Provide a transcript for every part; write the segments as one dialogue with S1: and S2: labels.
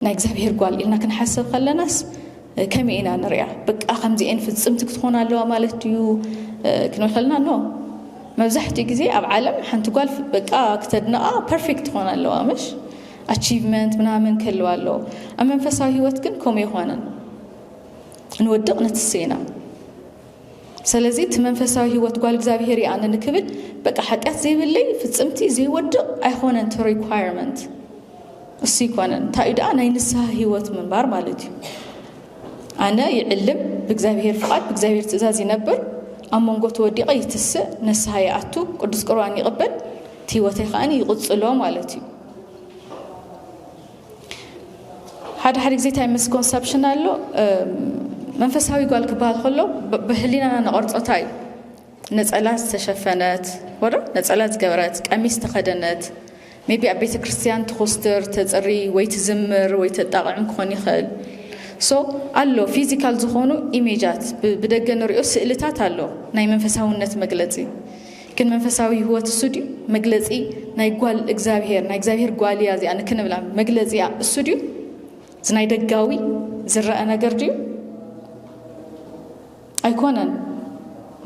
S1: ናይ እግዚአብሔር ጓል ኢልና ክንሓስብ ከለናስ ከመይ ኢና ንሪኣ በቃ ከምዚአን ፍጽምቲ ክትኾን ኣለዋ ማለት ድዩ ክንብል ከለና ኖ መብዛሕትኡ ግዜ ኣብ ዓለም ሓንቲ ጓል በቃ ክተድንቃ ፐርፌክት ትኾን ኣለዋ ምሽ achievement ምናምን ከልዋ ኣለዎ ኣብ መንፈሳዊ ህይወት ግን ከመይ ይኾነን ንወድቕ ነትሰይና ስለዚ እቲ መንፈሳዊ ህይወት ጓል እግዚአብሔር ያነ ንክብል በቃ ኃጢአት ዘይብለይ ፍጽምቲ ዘይወድቕ ኣይኾነን ተ ሪኳየርመንት እሱ ይኮነን ታይዳ ናይ ንስሐ ህይወት መንባር ማለት እዩ ኣነ ይዕልም ብእግዚአብሔር ፍቃድ ብእግዚአብሔር ትእዛዝ ይነብር ኣብ መንጎ ተወዲቐ ይትስእ ንስሐ ይኣቱ ቅዱስ ቁርባን ይቕበል ህይወተይ ኸኣኒ ይቕጽሎ ማለት እዩ ሓደ ግዜ ታይ ሚስኮንሰፕሽን ኣሎ መንፈሳዊ ጓል ክባል ከሎ በህሊናና ነቐርጾታይ ነጸላ ዝተሸፈነት ወደ ነጸላ ዝገበረት ቀሚስ ተኸደነት maybe ኣብ ቤተ ክርስቲያን ትኹስትር ተጽሪ ወይ ትዝምር ወይ ተጣቕዕም ክኾን ይኽእል ሶ ኣሎ ፊዚካል ዝኾኑ ኢሜጃት ብደገ ንሪኦ ስእልታት ኣሎ ናይ መንፈሳውነት መግለጺ ግን መንፈሳዊ ህይወት ስቱዲዮ መግለጺ ናይ ጓል እግዚአብሔር ናይ እግዚአብሔር ጓል ያዚ ኣነ ክንብላ መግለጺ ስቱዲዮ ዝናይ ደጋዊ ዝረአ ነገር ድዩ ኣይኮነን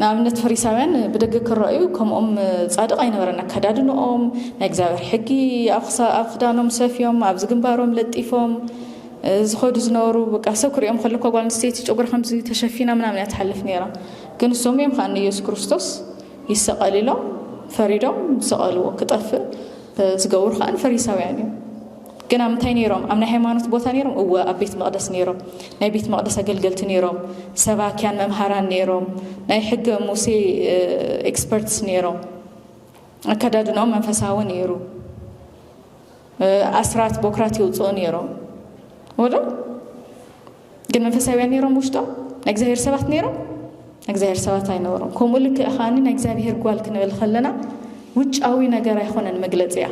S1: ንኣብነት ፈሪሳውያን ብደገ ክረአዩ ከምኦም ጻድቕ ኣይነበረን ኣከዳድንኦም ናይ እግዚአብሔር ሕጊ ኣብ ክዳኖም ሰፊዮም ኣብ ዝግንባሮም ለጢፎም ዝኸዱ ዝነበሩ በቃ ሰብ ክሪኦም ከለኳ ጓል ኣንስተይቲ ጨጉራ ከምዚ ተሸፊና ምናምን እያ ትሓልፍ ነይራ ግን እሶም እዮም ከዓ ንኢየሱስ ክርስቶስ ይሰቐል ኢሎም ፈሪዶም ዝሰቐልዎ ክጠፍእ ዝገብሩ ከዓ ፈሪሳውያን እዮም ግን ኣብ ምንታይ ነይሮም ኣብ ናይ ሃይማኖት ቦታ ነይሮም እወ ኣብ ቤት መቕደስ ነይሮም ናይ ቤት መቕደስ ኣገልገልቲ ነይሮም ሰባክያን መምሃራን ነይሮም ናይ ሕገ ሙሴ ኤክስፐርትስ ነይሮም ኣከዳድኖም መንፈሳዊ ነይሩ ኣስራት ቦክራት ይውፅኡ ነይሮም ወደ ግን መንፈሳውያን ነይሮም ውሽጦም ናይ እግዚአብሔር ሰባት ነይሮም ናይ እግዚአብሔር ሰባት ኣይነበሮም ከምኡ ልክ እኻኒ ናይ እግዚአብሔር ጓል ክንብል ከለና ውጫዊ ነገር ኣይኮነን መግለፂያ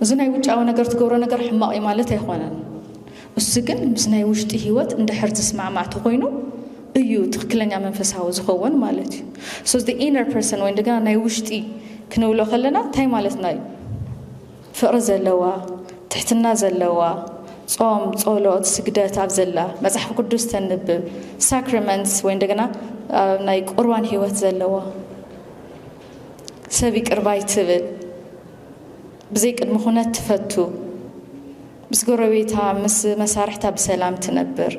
S1: እዚ ናይ ውጫዊ ነገር ትገብሮ ነገር ሕማቕ እዩ ማለት ኣይኮነን እሱ ግን ምስ ናይ ውሽጢ ህይወት እንድሕር ዝስማዕማዕ ተኾይኑ እዩ ትክክለኛ መንፈሳዊ ዝኸውን ማለት እዩ so the inner person ወይ እንደገና ናይ ውሽጢ ክንብሎ ከለና እንታይ ማለት ነው ፍቕሪ ዘለዋ ትሕትና ዘለዋ ጾም ጸሎት ስግደት ኣብ ዘላ መጽሓፍ ቅዱስ ተንብብ ሳክራመንትስ ወይ እንደገና ናይ ቁርባን ህይወት ዘለዋ ሰብ ይቅር ባይ ትብል ብዘይ ቅድሚ ኩነት ትፈቱ ምስ ጎረቤታ ምስ መሳርሕታ ብሰላም ትነብር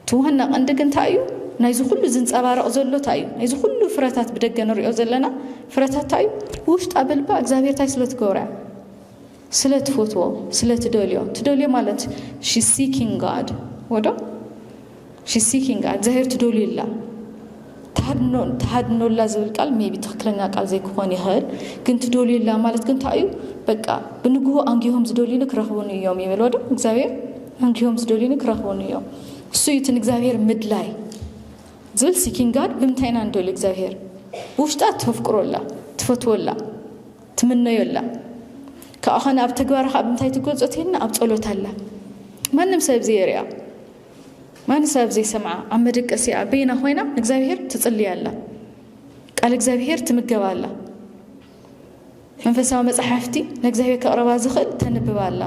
S1: ትውህና ቀንዲ ግን እንታይ እዩ ናይዚ ኩሉ ዝንጸባረቕ ዘሎ እንታይ እዩ ናይዚ ኩሉ ፍረታት ብደገ ንሪኦ ዘለና ፍረታት እንታይ እዩ ውሽጣ በልባ እግዚአብሔር ታይ ስለ ትገብራ ስለ ትፈትዎ ስለ ትደልዮ ማለት she seeking God ወዶ she seeking God እግዚአብሔር ትደልዩላ ተሃድኖላ ዝብል ቃል ሜቢ ትክክለኛ ቃል ዘይክኾን ይኽእል ግን ትደልዩላ ማለት ግን እንታይ እዩ በቃ ብንግሁ አንጊሆም ዝደልዩን ክረኽቡን እዮም ይብል ወዶ እግዚአብሔር አንጊሆም ዝደልዩን ክረኽቡን እዮም እሱ ይትን እግዚአብሔር ምድላይ ዝብል seeking God ብምንታይና እንደልዩ እግዚአብሔር ውሽጣ ተፍቅሮላ ትፈትወላ ትምነዮላ ከአኸና ኣብ ተግባርኻ ብምንታይ ትገልጾትና ኣብ ጸሎታላ ማንም ሰብ ዘይርያ ማንም ሰብ ዘይሰምዓ ኣብ መደቀሲያ በይና ሆይና እግዚአብሔር ትጽልያላ ቃል እግዚአብሔር ትምገባላ መንፈሳዊ መጽሐፍቲ ንእግዚአብሔር ከቕረባ ዝኽእል ተንብባላ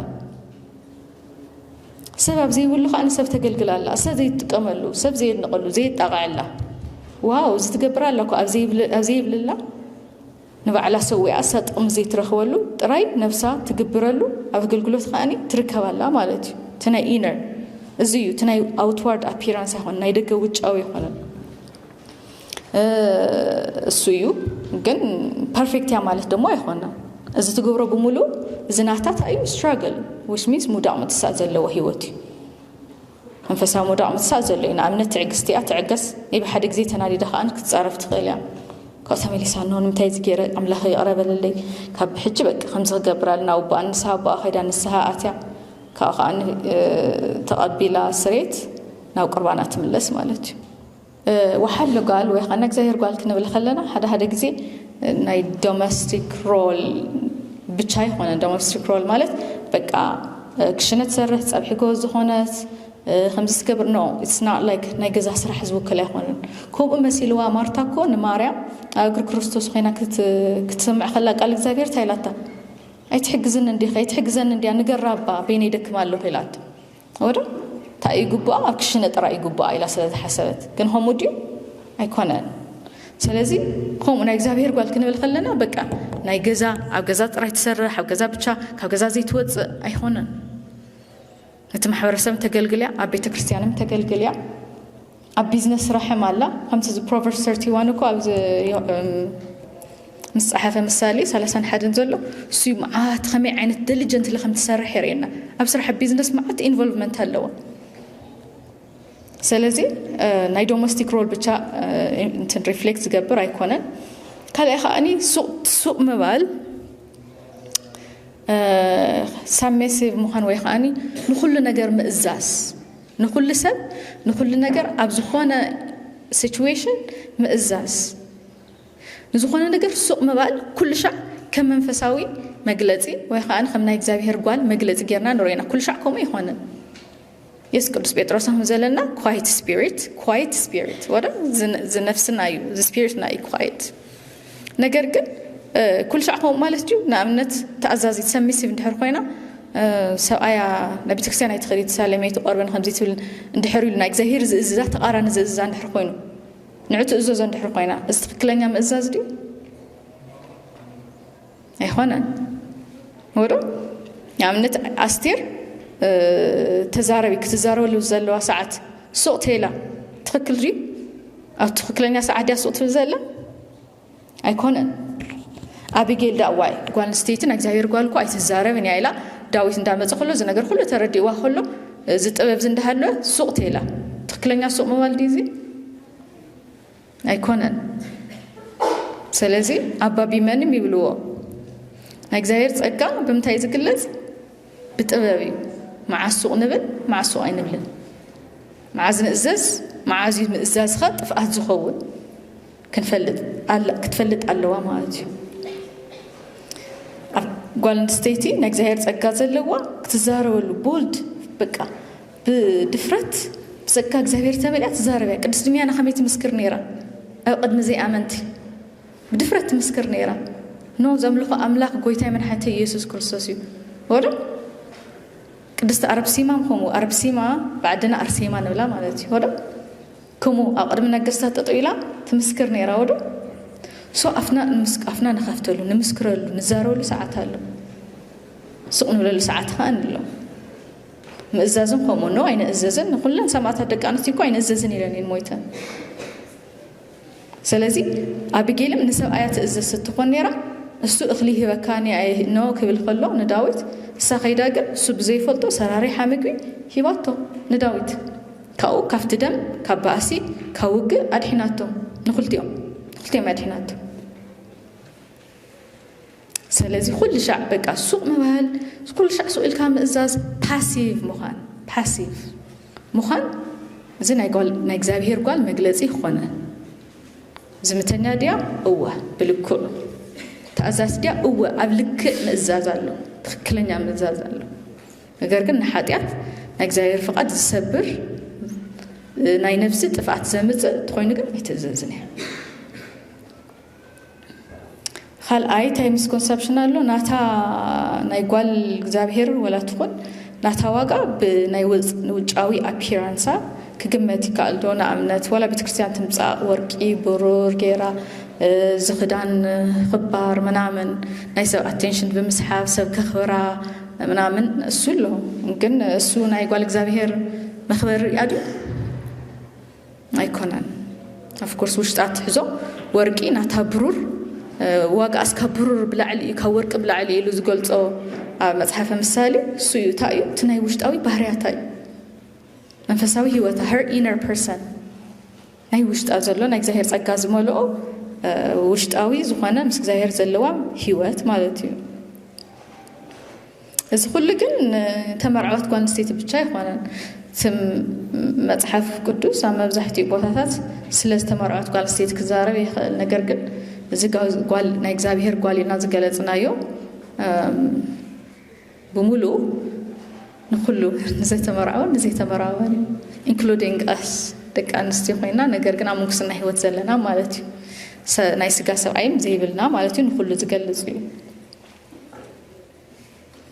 S1: ሰብ ኣብ ዘይብሉ ከዓ ሰብ ተገልግላላ ሰብ ዘይጥቀመሉ ሰብ ዘይድንቐሉ ዘይጣቕዓላ ዋው ዝትገብራላ እኮ ኣብ ዘይብልላ ንባዕላ ሰዊዓ ጥቕሚ ዘይትረኽበሉ ጥራይ ነፍሳ ትግብረሉ ኣብ ኣገልግሎት ከኣኒ ትርከባላ ማለት እዩ እቲ ናይ ኢነር እዚ እዩ እቲ ናይ ኣውትዋርድ ኣፒራንስ ኣይኮነ ናይ ደገ ውጫዊ ይኮነን እሱ እዩ ግን ፐርፌክት ያ ማለት ደግሞ ኣይኮነን እዚ ትገብሮ ብምሉእ እዚ ናታት እዩ ስትራግል which means ሙዳቕ ምትሳእ ዘለዎ ህይወት እዩ መንፈሳዊ ሙዳቕ ምትሳእ ዘሎ እዩ ንኣብነት ትዕግስቲ እያ ትዕገስ ይብ ሓደ ግዜ ተናዲዳ ከኣኒ ክትፃረፍ ትኽእል እያ ከተመሊሳ ነው ንምታይ ዝገረ ኣምላኽ ይቕረበለለይ ካብ ሕጂ በቃ ከምዚ ክገብራልና ወባ ንስሓ ወባ ኸይዳ ንስሓ ኣትያ ካኣኸኣኒ ተቐቢላ ስሬት ናብ ቁርባና ትምለስ ማለት እዩ ወሓሎ ጓል ወይ ኸና እግዚአብሔር ጓል ክንብል ከለና ሓደ ግዜ ናይ ዶሜስቲክ ሮል ብቻ ይኾነ ዶሜስቲክ ሮል ማለት በቃ ክሽነት ሰርሕ ፀብሒ ጎዝ ዝኾነት ከምዚ ዝገብር ነው it's not like ናይ ገዛ ስራሕ ዝውክል ኣይኾነን ከምኡ መሲልዋ ማርታ እኮ ንማርያም ኣብ እግሪ ክርስቶስ ኮይና ክትሰምዕ ከላ ቃል እግዚአብሔር ታይላታ ኣይትሕግዝን እንዲኸ ኣይትሕግዘን እንዲያ ንገራባ በይነ ይደክማለሁ ኢላት ወደ ታይ ጉባ አክሽነ ጥራ ይጉባ ኢላ ስለተሐሰበት ግን ሆሙ ዲዩ አይኮነን ስለዚህ ሆሙ ናይ እግዚአብሔር ጓል ክንብል ከለና በቃ ናይ ገዛ ኣብ ገዛ ጥራ ይተሰርሕ ኣብ ገዛ ብቻ ካብ ገዛ ዘይትወጽ አይሆነን እቲ ማሕበረሰብ ተገልግልያ ኣብ ቤተ ክርስቲያንም ተገልግልያ ኣብ ቢዝነስ ስራሕም አላ ከምቲ ፕሮቨርብስ 31 እኮ ኣብ مصحف مثالي 31 ዘሎ እሱ ማዓት ከመይ ዓይነት ዲሊጀንት ለኸም ተሰርሕ ይረና ኣብ ስራሕ ቢዝነስ ማዓት ኢንቮልቭመንት ኣለዎ ስለዚህ ናይ ዶሜስቲክ ሮል ብቻ እንትን ሪፍሌክት ዝገብር አይኮነን ካልእ ኸኣኒ ሱቅ መባል ሳሜሲቭ ምዃን ወይ ኸኣኒ ንኹሉ ነገር ምእዛዝ ንኹሉ ሰብ ንኹሉ ነገር ኣብ ዝኾነ ሲቹዌሽን ምእዛዝ ንዝኾነ ነገር ሱቅ መባል ኩሉ ሻዕ ከም መንፈሳዊ መግለጺ ወይ ኸኣኒ ከም ናይ እግዚአብሔር ጓል መግለጺ ጌርና ንሮይና ኩሉ ሻዕ ከምኡ ይኾነን የስ ቅዱስ ጴጥሮስ هم ዘለና quiet spirit ወደ ዝነፍስና እዩ ዝስፒሪትና እዩ quiet ነገር ግን ኩሉ ሻዕ ከምኡ ማለት እዩ ንኣብነት ተኣዛዚት ሰሚሲቭ እንድሕር ኮይና ሰብኣያ ናብ ቤተክርስትያን ኣይትኸዲ ተሳለመይ ተቆርበን ከምዚ ትብል እንድሕር ኢሉ ናይ እግዚአብሔር ዝእዝዛ ተቃራኒ ዝእዝዛ እንድሕር ኮይኑ ንዕቱ እዞ እንድሕር ኮይና እዚ ትክክለኛ ምእዛዝ ድዩ ኣይኾነን ወደ ንኣብነት ኣስቴር ተዛረቢ ክትዛረበሉ ዘለዋ ሰዓት ሱቅ ተይላ ትክክል ድዩ ኣብ ትክክለኛ ሰዓት ዲያ ሱቅ ትብል ዘላ ኣይኮነን ኣቢጌል ዳዋይ ጓል ኣንስተይትን እግዚአብሔር ጓል እኮ ኣይትዛረብን እያ ኢላ ዳዊት እንዳመፀ ከሎ እዚ ነገር ኩሉ ተረዲእዋ ከሎ እዚ ጥበብ ዝንዳሃለ ሱቅ ተይላ ትክክለኛ ሱቅ መባል ዲዚ ኣይኮነን ስለዚህ ኣባቢ መንም ይብልዎ ናይ እግዚአብሔር ጸጋ ብምንታይ ዝግለጽ ብጥበብ እዩ مع السوق نبل مع السوق أي نبلن مع زن إزاز مع زي إزاز خط فأهد زخون كتفلت اللوا ما أدي قال نستيتي نجزهير تأكد اللوا كتزارو البولد بقى بدفرت بسكا جزهير تملي تزارو بقى قد سمي أنا خميتي مسكر نيرة أو قد مزي أمنتي بدفرت مسكر نيرة نو زملخ أملاك قويتاي من حتى يسوع كريستوس ورا قدست عرب سيما مخمو عرب سيما بعدنا أرسيما نبلا مالتي هذا كمو أقدم نجستها تطويلة تمسكر نيرا هذا سو أفنا نخافتلو نمسكرلو نزارولو ساعتها له سقنا له ساعتها له مأزازن خمو نو أين أزازن نقولن سمعتها دكانتي كو أين أزازن إلى الموتى سلازي أبيجيل من سب آيات أزاز ستكون نيرا السوق أخليه وكاني أي نو كبل خلو نداوت ساقيداقل سب زي فلتو سراري حامقوي هيواتو نداوت كاو كافت دم كاباسي كاوق أدحيناتو نخلتيهم أدحيناتو سلازي كل شعب بقى سوق مبال كل شعب سوق الكام إزاز باسيف مخان زي نايقول نايقزابير قال مقلزي خوانا زمتنا ديا أوه بالكل تأزاز ديا أوه أبلك مزازالو تخكلني عم مزازالو ነገር ግን ኃጢአት እግዚአብሔር ፈቃድ ዝሰብር ናይ ነፍስ ጥፋት ዘምጽ ትኾይኑ ግን አይተዘዝን ካልኣይ ታይ ሚስኮንሰፕሽን ኣሎ ናታ ናይ ጓል እግዚአብሔር ወላ ትኾን ናታ ዋጋ ብናይ ውጫዊ አፒራንሳ ክግመት ይካል ዶና እምነት ወላ ቤተክርስቲያን ትምጻ ወርቂ ብሩር ጌራ ዝኽዳን خبار ምናምን ናይ ሰብ አቴንሽን በመስሓብ ሰብ ከኽብራ ምናምን እሱ ነው ግን እሱ ናይ ጓል እግዚአብሔር መኽበር ያዱ አይኮናን of course ውሽጣት ሕዞ ወርቂ ናታ ብሩር ዋጋ እስከ ብሩር ብላዕሊ ከወርቅ ብላዕሊ ኢሉ ዝገልጾ መጽሐፈ ምሳሌ እሱ ይታዩ ትናይ ውሽጣዊ ባህሪያታይ መንፈሳዊ ህይወታ her inner person ናይ ውሽጣ ዘሎ ናይ እግዚአብሔር ጸጋ ዝመልኦ ውሽጣዊ ዝኾነ ምስ እግዚአብሔር ዘለዋ ህይወት ማለት እዩ እዚ ሁሉ ግን ተመርዓወት ጓል አንስተይቲ ብቻ ይኾነን ስም መጽሐፍ ቅዱስ አመብዛሕቲ ቦታታት ስለ ተመርዓወት ጓል አንስተይቲ ክዛረብ ይኽእል ነገር ግን እዚ ጓል ናይ እግዚአብሔር ጓልና ዝገለጽናዮ ብሙሉ ንኹሉ ንዘይተመርዓወን ንዘይተመርዓወን including us ደቂ አንስትዮ ኮይና ነገር ግን አሙንክስና ህይወት ዘለና ማለት እዩ ናይ ስጋ ሰብኣይም ዘይብልና ማለት እዩ ንኹሉ ዝገልጽ እዩ